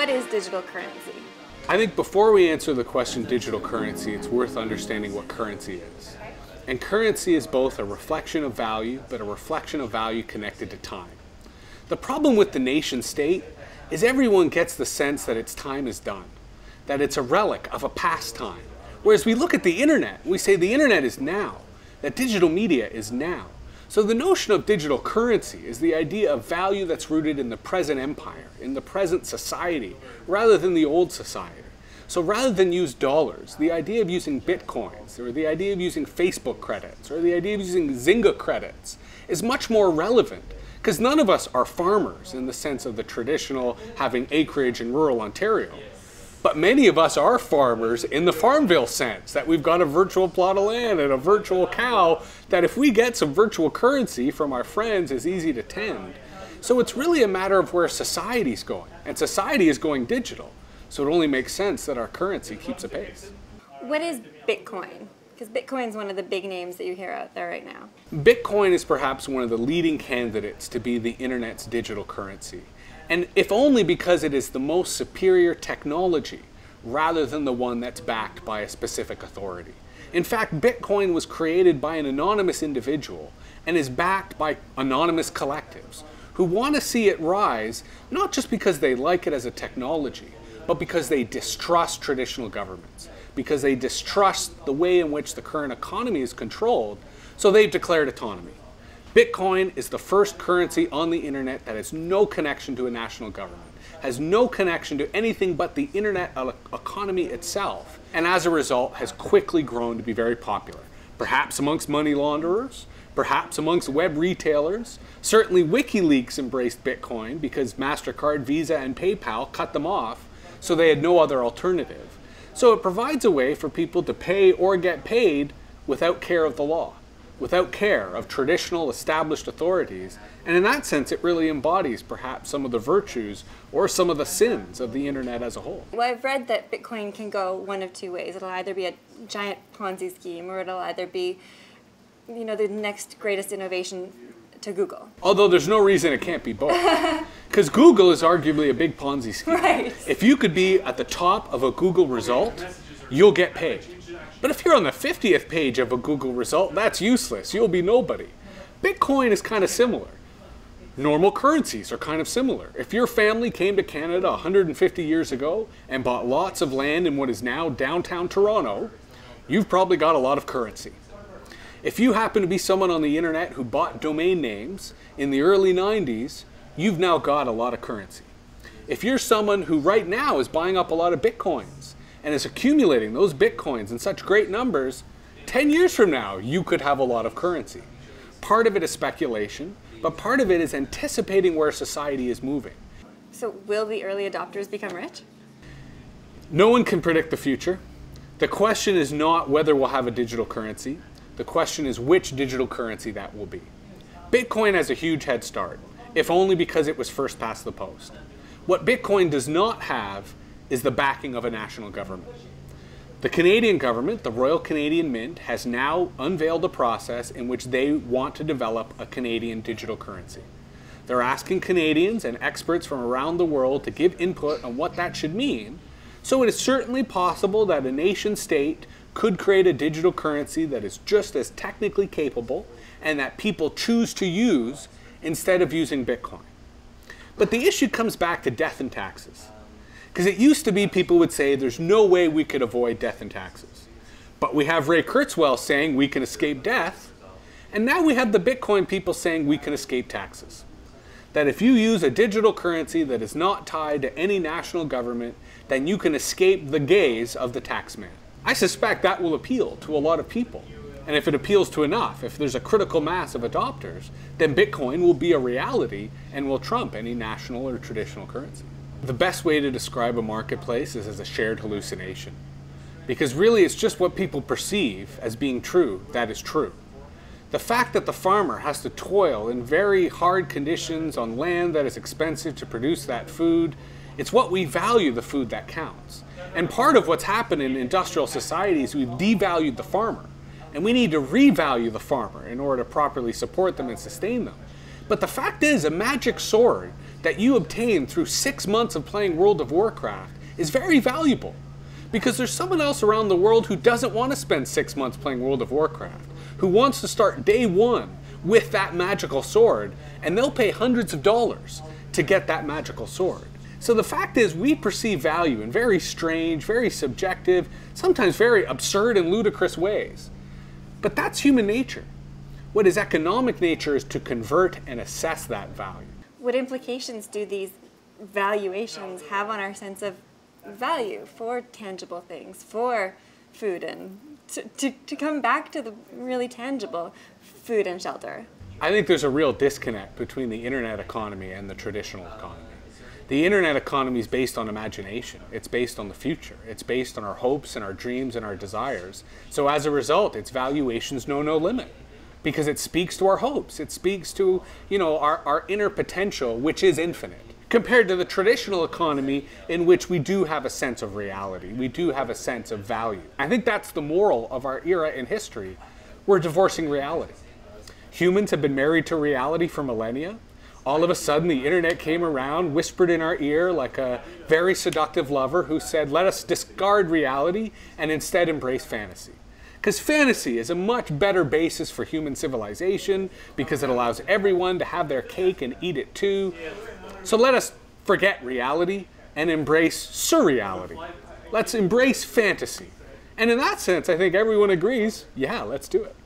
what is digital currency? I think before we answer the question digital currency, it's worth understanding what currency is. And currency is both a reflection of value, but a reflection of value connected to time. The problem with the nation state is everyone gets the sense that its time is done, that it's a relic of a past time. Whereas we look at the internet, we say the internet is now, that digital media is now. So the notion of digital currency is the idea of value that's rooted in the present empire, in the present society, rather than the old society. So rather than use dollars, the idea of using bitcoins, or the idea of using Facebook credits, or the idea of using Zynga credits is much more relevant, because none of us are farmers in the sense of the traditional having acreage in rural Ontario. But many of us are farmers in the Farmville sense, that we've got a virtual plot of land and a virtual cow that if we get some virtual currency from our friends is easy to tend. So it's really a matter of where society's going, and society is going digital. So it only makes sense that our currency keeps apace. What is Bitcoin? Because Bitcoin is one of the big names that you hear out there right now. Bitcoin is perhaps one of the leading candidates to be the internet's digital currency. And if only because it is the most superior technology rather than the one that's backed by a specific authority. In fact, Bitcoin was created by an anonymous individual and is backed by anonymous collectives who want to see it rise, not just because they like it as a technology, but because they distrust traditional governments, because they distrust the way in which the current economy is controlled, so they've declared autonomy. Bitcoin is the first currency on the internet that has no connection to a national government, has no connection to anything but the internet economy itself, and as a result has quickly grown to be very popular. Perhaps amongst money launderers, perhaps amongst web retailers. Certainly WikiLeaks embraced Bitcoin because MasterCard, Visa, and PayPal cut them off, so they had no other alternative. So it provides a way for people to pay or get paid without care of the law, without care of traditional established authorities, and in that sense it really embodies perhaps some of the virtues or some of the sins of the internet as a whole. Well, I've read that Bitcoin can go one of two ways. It'll either be a giant Ponzi scheme, or it'll either be, you know, the next greatest innovation to Google. Although there's no reason it can't be both. Because Google is arguably a big Ponzi scheme. Right. If you could be at the top of a Google result, you'll get paid. But if you're on the 50th page of a Google result, that's useless. You'll be nobody. Bitcoin is kind of similar. Normal currencies are kind of similar. If your family came to Canada 150 years ago and bought lots of land in what is now downtown Toronto, you've probably got a lot of currency. If you happen to be someone on the internet who bought domain names in the early 90s, you've now got a lot of currency. If you're someone who right now is buying up a lot of Bitcoins and is accumulating those Bitcoins in such great numbers, 10 years from now, you could have a lot of currency. Part of it is speculation, but part of it is anticipating where society is moving. So will the early adopters become rich? No one can predict the future. The question is not whether we'll have a digital currency. The question is which digital currency that will be. Bitcoin has a huge head start, if only because it was first past the post. What Bitcoin does not have is the backing of a national government. The Canadian government, the Royal Canadian Mint, has now unveiled a process in which they want to develop a Canadian digital currency. They're asking Canadians and experts from around the world to give input on what that should mean, so it is certainly possible that a nation state could create a digital currency that is just as technically capable and that people choose to use instead of using Bitcoin. But the issue comes back to death and taxes. Because it used to be people would say there's no way we could avoid death and taxes. But we have Ray Kurzweil saying we can escape death, and now we have the Bitcoin people saying we can escape taxes. That if you use a digital currency that is not tied to any national government, then you can escape the gaze of the taxman. I suspect that will appeal to a lot of people. And if it appeals to enough, if there's a critical mass of adopters, then Bitcoin will be a reality and will trump any national or traditional currency. The best way to describe a marketplace is as a shared hallucination. Because really it's just what people perceive as being true that is true. The fact that the farmer has to toil in very hard conditions on land that is expensive to produce that food, it's what we value the food that counts. And part of what's happened in industrial societies, we've devalued the farmer. And we need to revalue the farmer in order to properly support them and sustain them. But the fact is, a magic sword that you obtain through 6 months of playing World of Warcraft is very valuable. Because there's someone else around the world who doesn't want to spend 6 months playing World of Warcraft, who wants to start day one with that magical sword, and they'll pay hundreds of dollars to get that magical sword. So the fact is, we perceive value in very strange, very subjective, sometimes very absurd and ludicrous ways. But that's human nature. What is economic nature is to convert and assess that value. What implications do these valuations have on our sense of value for tangible things, for food, and to come back to the really tangible food and shelter? I think there's a real disconnect between the internet economy and the traditional economy. The internet economy is based on imagination. It's based on the future. It's based on our hopes and our dreams and our desires. So as a result, its valuations know no limit because it speaks to our hopes. It speaks to, our inner potential, which is infinite. Compared to the traditional economy, in which we do have a sense of reality. We do have a sense of value. I think that's the moral of our era in history. We're divorcing reality. Humans have been married to reality for millennia. All of a sudden, the internet came around, whispered in our ear like a very seductive lover who said, let us discard reality and instead embrace fantasy. Because fantasy is a much better basis for human civilization because it allows everyone to have their cake and eat it too. So let us forget reality and embrace surreality. Let's embrace fantasy. And in that sense, I think everyone agrees, yeah, let's do it.